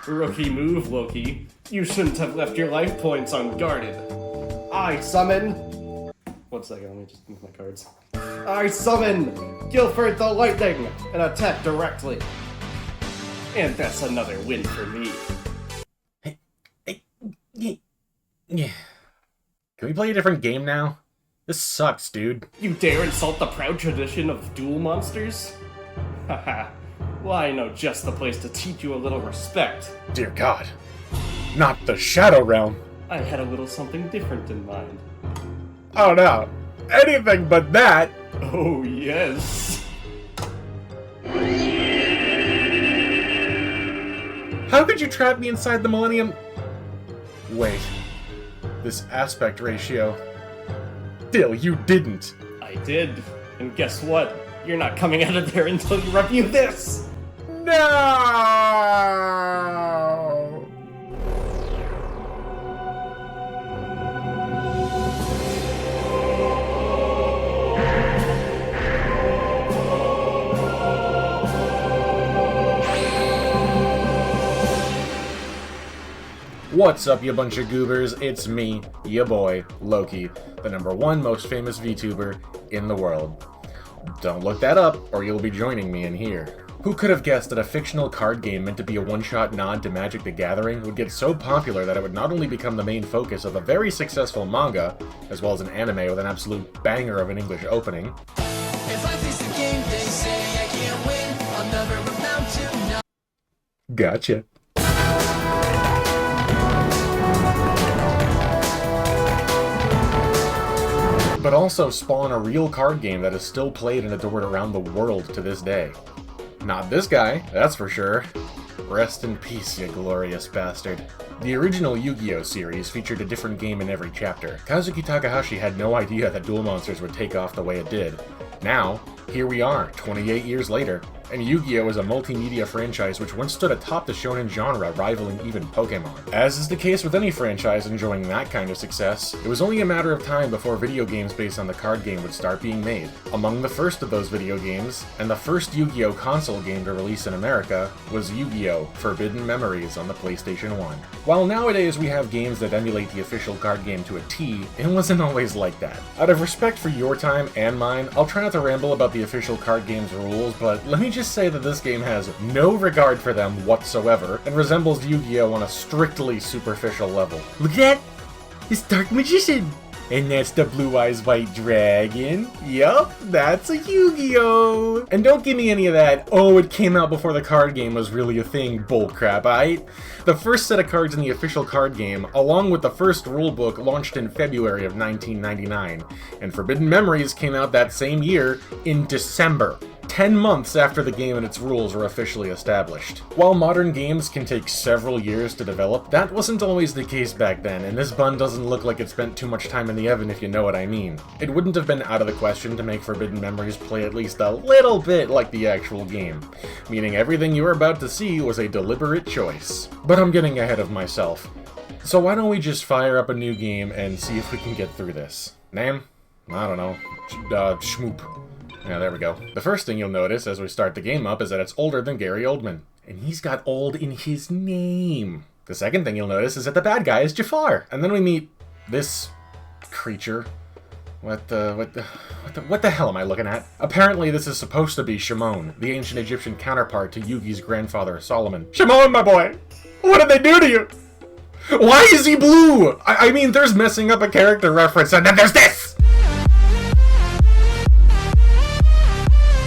Rookie move, Loki. You shouldn't have left your life points unguarded. I summon... 1 second, let me just move my cards. I summon Guilford the Lightning and attack directly. And that's another win for me. Yeah. Can we play a different game now? This sucks, dude. You dare insult the proud tradition of Duel Monsters? Haha. Well, I know just the place to teach you a little respect. Dear God. Not the Shadow Realm. I had a little something different in mind. Oh no. Anything but that. Oh, yes. How could you trap me inside the Millennium... Wait. This aspect ratio... Still, you didn't. I did. And guess what? You're not coming out of there until you review this! No! What's up, you bunch of goobers? It's me, ya boy, Loki, the #1 most famous VTuber in the world. Don't look that up, or you'll be joining me in here. Who could have guessed that a fictional card game meant to be a one-shot nod to Magic the Gathering would get so popular that it would not only become the main focus of a very successful manga, as well as an anime with an absolute banger of an English opening. If I face the game, they say I can't win. I'll never amount to Gotcha. But also spawn a real card game that is still played and adored around the world to this day. Not this guy, that's for sure. Rest in peace, you glorious bastard. The original Yugioh series featured a different game in every chapter. Kazuki Takahashi had no idea that Duel Monsters would take off the way it did. Now, here we are, 28 years later, and Yugioh is a multimedia franchise which once stood atop the shonen genre, rivaling even Pokemon. As is the case with any franchise enjoying that kind of success, it was only a matter of time before video games based on the card game would start being made. Among the first of those video games, and the first Yu-Gi-Oh console game to release in America, was Yu-Gi-Oh! Forbidden Memories on the PlayStation 1. While nowadays we have games that emulate the official card game to a T, it wasn't always like that. Out of respect for your time and mine, I'll try not to ramble about the official card game's rules, but let me just say that this game has no regard for them whatsoever, and resembles Yu-Gi-Oh! On a strictly superficial level. Look at that! It's Dark Magician! And that's the Blue Eyes White Dragon. Yup, that's a Yu-Gi-Oh! And don't give me any of that, oh, it came out before the card game was really a thing bullcrap, aight? The first set of cards in the official card game, along with the first rulebook, launched in February of 1999, and Forbidden Memories came out that same year in December. 10 months after the game and its rules were officially established. While modern games can take several years to develop, that wasn't always the case back then, and this bun doesn't look like it spent too much time in the oven if you know what I mean. It wouldn't have been out of the question to make Forbidden Memories play at least a little bit like the actual game, meaning everything you were about to see was a deliberate choice. But I'm getting ahead of myself. So why don't we just fire up a new game and see if we can get through this? Name? I don't know. Schmoop. Yeah, there we go. The first thing you'll notice as we start the game up is that it's older than Gary Oldman. And he's got old in his name. The second thing you'll notice is that the bad guy is Jafar. And then we meet this creature. What the hell am I looking at? Apparently this is supposed to be Shimon, the ancient Egyptian counterpart to Yugi's grandfather, Solomon. Shimon, my boy! What did they do to you? Why is he blue? I mean, there's messing up a character reference, and then there's this!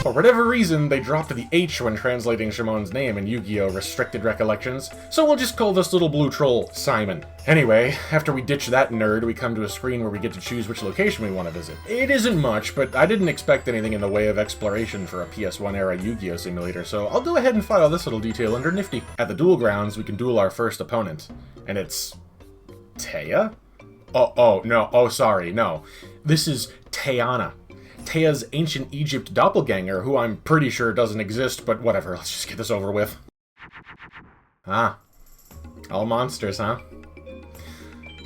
For whatever reason, they dropped the H when translating Shimon's name in Yu-Gi-Oh! Restricted Recollections, so we'll just call this little blue troll Simon. Anyway, after we ditch that nerd, we come to a screen where we get to choose which location we want to visit. It isn't much, but I didn't expect anything in the way of exploration for a PS1-era Yu-Gi-Oh! Simulator, so I'll go ahead and file this little detail under Nifty. At the duel grounds, we can duel our first opponent, and it's... Taya? Sorry, no. This is Tayana. Taya's ancient Egypt doppelganger, who I'm pretty sure doesn't exist, but whatever, let's just get this over with. Ah. All monsters, huh?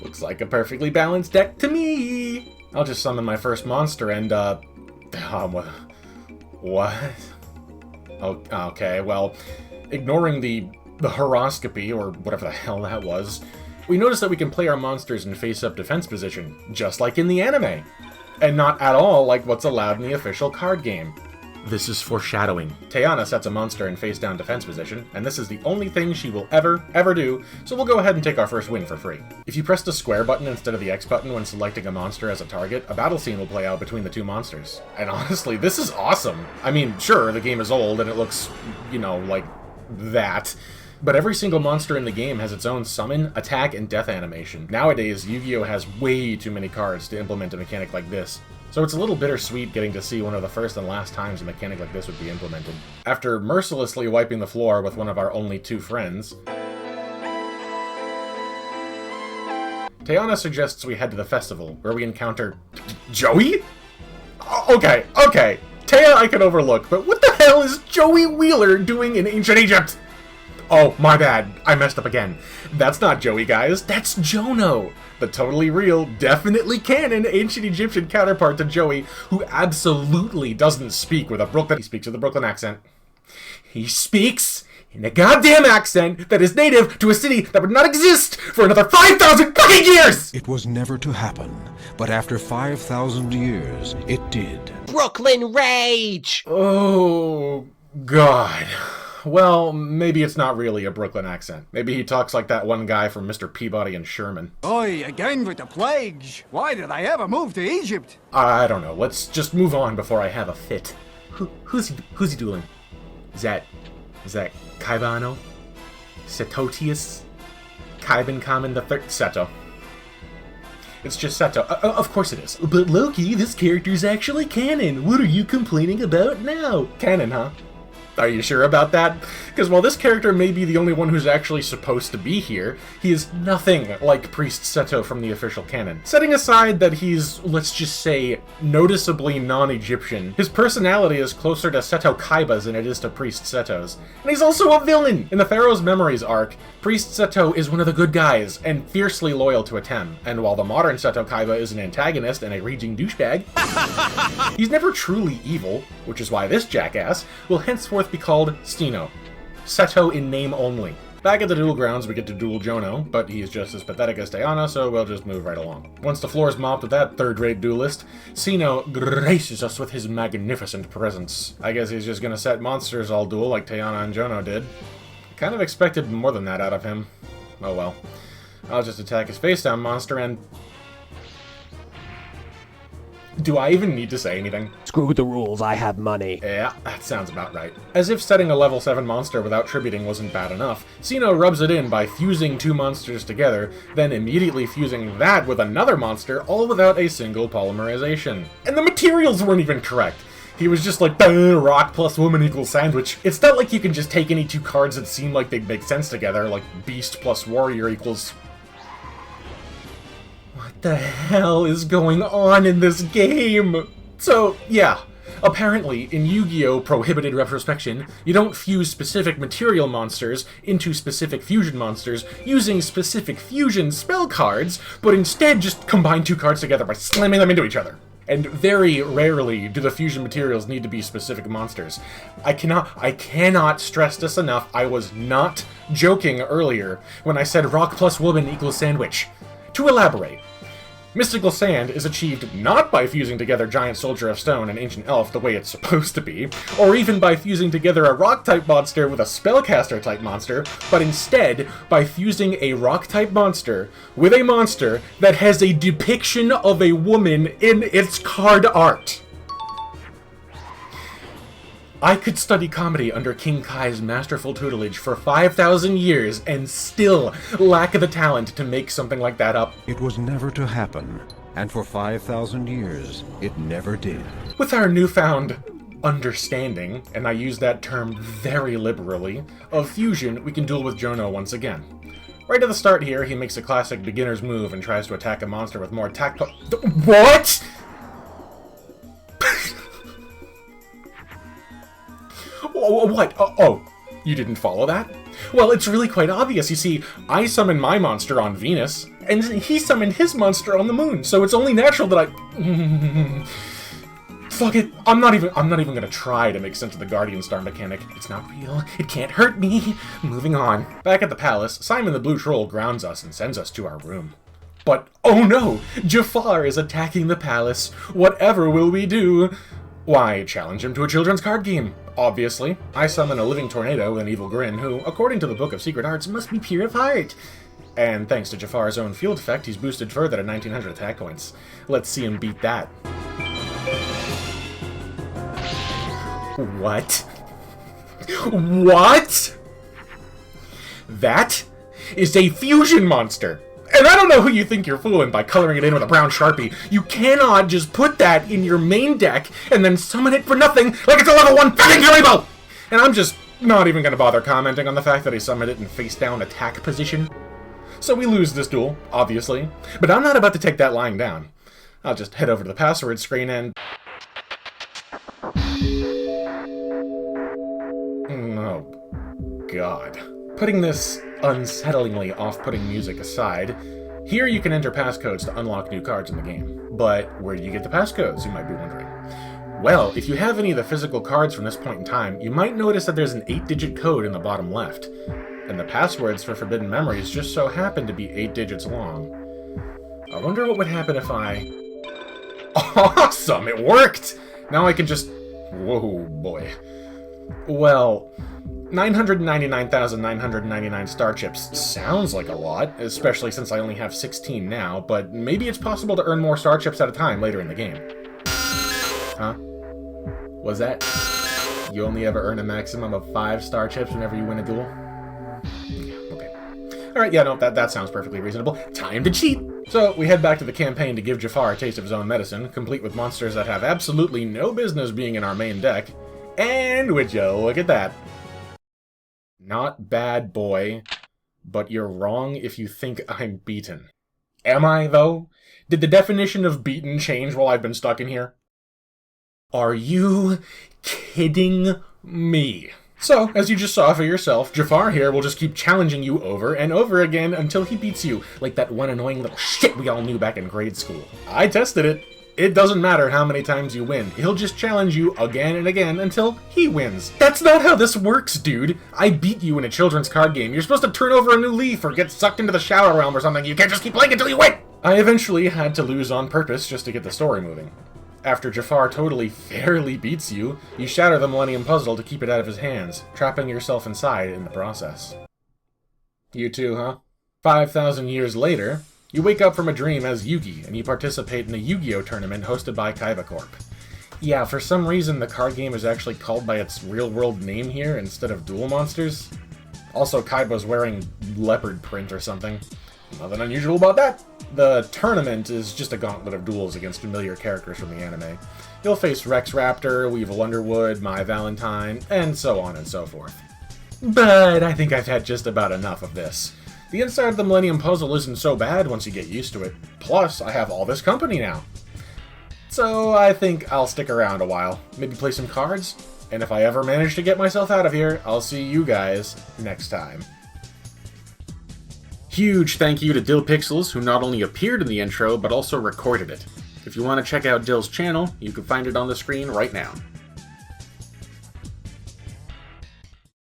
Looks like a perfectly balanced deck to me! I'll just summon my first monster and, what? Oh, okay, well, ignoring the the horoscopy, or whatever the hell that was, we notice that we can play our monsters in face-up defense position, just like in the anime, and not at all like what's allowed in the official card game. This is foreshadowing. Teyana sets a monster in face-down defense position, and this is the only thing she will ever do, so we'll go ahead and take our first win for free. If you press the square button instead of the X button when selecting a monster as a target, a battle scene will play out between the two monsters. And honestly, this is awesome! I mean, sure, the game is old and it looks, you know, like that, but every single monster in the game has its own summon, attack, and death animation. Nowadays, Yu-Gi-Oh! Has way too many cards to implement a mechanic like this. So it's a little bittersweet getting to see one of the first and last times a mechanic like this would be implemented. After mercilessly wiping the floor with one of our only two friends, Teyana suggests we head to the festival, where we encounter Joey? Okay. Taya I can overlook, but what the hell is Joey Wheeler doing in ancient Egypt? Oh, my bad. I messed up again. That's not Joey, guys. That's Jono, the totally real, definitely canon ancient Egyptian counterpart to Joey, who absolutely doesn't speak with a Brooklyn... He speaks with a Brooklyn accent. He speaks in a goddamn accent that is native to a city that would not exist for another 5,000 fucking years! It was never to happen, but after 5,000 years, it did. Brooklyn Rage! Oh, God. Well, maybe it's not really a Brooklyn accent. Maybe he talks like that one guy from Mr. Peabody and Sherman. Oi, again with the plagues. Why did I ever move to Egypt? I don't know. Let's just move on before I have a fit. Who's he dueling? Is that Kaibano? Setotius? Kaiban Kamen the Third? Seto. It's just Seto. Of course it is. But Loki, this character's actually canon. What are you complaining about now? Canon, huh? Are you sure about that? Because while this character may be the only one who's actually supposed to be here, he is nothing like Priest Seto from the official canon. Setting aside that he's, let's just say, noticeably non-Egyptian, his personality is closer to Seto Kaiba's than it is to Priest Seto's. And he's also a villain! In the Pharaoh's Memories arc, Priest Seto is one of the good guys, and fiercely loyal to Atem. And while the modern Seto Kaiba is an antagonist and a raging douchebag, he's never truly evil, which is why this jackass will henceforth be called Steno. Seto in name only. Back at the duel grounds, we get to duel Jono, but he's just as pathetic as Teyana, so we'll just move right along. Once the floor is mopped with that third-rate duelist, Sino graces us with his magnificent presence. I guess he's just gonna set monsters all duel like Teyana and Jono did. Kind of expected more than that out of him. Oh well. I'll just attack his face-down monster and... Do I even need to say anything? Screw the rules, I have money. Yeah, that sounds about right. As if setting a level 7 monster without tributing wasn't bad enough, Sino rubs it in by fusing two monsters together, then immediately fusing that with another monster, all without a single polymerization. And the materials weren't even correct! He was just like, rock plus woman equals sandwich. It's not like you can just take any two cards that seem like they'd make sense together, like beast plus warrior equals... What the hell is going on in this game? So, yeah. Apparently, in Yu-Gi-Oh! Prohibited Retrospection, you don't fuse specific material monsters into specific fusion monsters using specific fusion spell cards, but instead just combine two cards together by slamming them into each other. And very rarely do the fusion materials need to be specific monsters. I cannot stress this enough. I was not joking earlier when I said rock plus woman equals sandwich. To elaborate, mystical sand is achieved not by fusing together Giant Soldier of Stone and Ancient Elf the way it's supposed to be, or even by fusing together a Rock-type monster with a Spellcaster-type monster, but instead by fusing a Rock-type monster with a monster that has a depiction of a woman in its card art. I could study comedy under King Kai's masterful tutelage for 5,000 years and still lack the talent to make something like that up. It was never to happen, and for 5,000 years, it never did. With our newfound understanding, and I use that term very liberally, of fusion, we can duel with Jono once again. Right at the start here, he makes a classic beginner's move and tries to attack a monster with more attack What?! What? Oh, you didn't follow that? Well, it's really quite obvious. You see, I summoned my monster on Venus, and he summoned his monster on the moon, so it's only natural that I... Fuck it. I'm not even gonna try to make sense of the Guardian Star mechanic. It's not real. It can't hurt me. Moving on. Back at the palace, Simon the Blue Troll grounds us and sends us to our room. But, oh no! Jafar is attacking the palace. Whatever will we do? Why, challenge him to a children's card game. Obviously, I summon a living tornado with an evil grin who, according to the Book of Secret Arts, must be pure of heart. And thanks to Jafar's own field effect, he's boosted further to 1900 attack points. Let's see him beat that. What? What? That is a fusion monster! And I don't know who you think you're fooling by coloring it in with a brown Sharpie. You cannot just put that in your main deck and then summon it for nothing like it's a level 1 fucking Fury! And I'm just not even gonna bother commenting on the fact that he summoned it in face-down attack position. So we lose this duel, obviously. But I'm not about to take that lying down. I'll just head over to the password screen and... Oh, God. Putting this unsettlingly off-putting music aside, here you can enter passcodes to unlock new cards in the game. But where do you get the passcodes, you might be wondering? Well, if you have any of the physical cards from this point in time, you might notice that there's an 8-digit code in the bottom left. And the passwords for Forbidden Memories just so happen to be 8 digits long. I wonder what would happen if I... Awesome! It worked! Now I can just... Whoa, boy. Well... 999,999 star chips sounds like a lot, especially since I only have 16 now, but maybe it's possible to earn more star chips at a time later in the game. Huh? Was that? You only ever earn a maximum of 5 star chips whenever you win a duel? Yeah, okay. Alright, yeah, no, that sounds perfectly reasonable. Time to cheat! So, we head back to the campaign to give Jafar a taste of his own medicine, complete with monsters that have absolutely no business being in our main deck. And would you look at that? Not bad, boy, but you're wrong if you think I'm beaten. Am I, though? Did the definition of beaten change while I've been stuck in here? Are you kidding me? So, as you just saw for yourself, Jafar here will just keep challenging you over and over again until he beats you, like that one annoying little shit we all knew back in grade school. I tested it. It doesn't matter how many times you win. He'll just challenge you again and again until he wins. That's not how this works, dude. I beat you in a children's card game. You're supposed to turn over a new leaf or get sucked into the Shadow Realm or something. You can't just keep playing until you win! I eventually had to lose on purpose just to get the story moving. After Jafar totally fairly beats you, you shatter the Millennium Puzzle to keep it out of his hands, trapping yourself inside in the process. You too, huh? 5,000 years later, you wake up from a dream as Yugi, and you participate in a Yu-Gi-Oh tournament hosted by Kaiba Corp. Yeah, for some reason the card game is actually called by its real-world name here instead of Duel Monsters. Also, Kaiba's wearing leopard print or something. Nothing unusual about that. The tournament is just a gauntlet of duels against familiar characters from the anime. You'll face Rex Raptor, Weevil Underwood, My Valentine, and so on and so forth. But I think I've had just about enough of this. The inside of the Millennium Puzzle isn't so bad once you get used to it. Plus, I have all this company now. So I think I'll stick around a while. Maybe play some cards? And if I ever manage to get myself out of here, I'll see you guys next time. Huge thank you to Dill Pixels, who not only appeared in the intro, but also recorded it. If you want to check out Dill's channel, you can find it on the screen right now.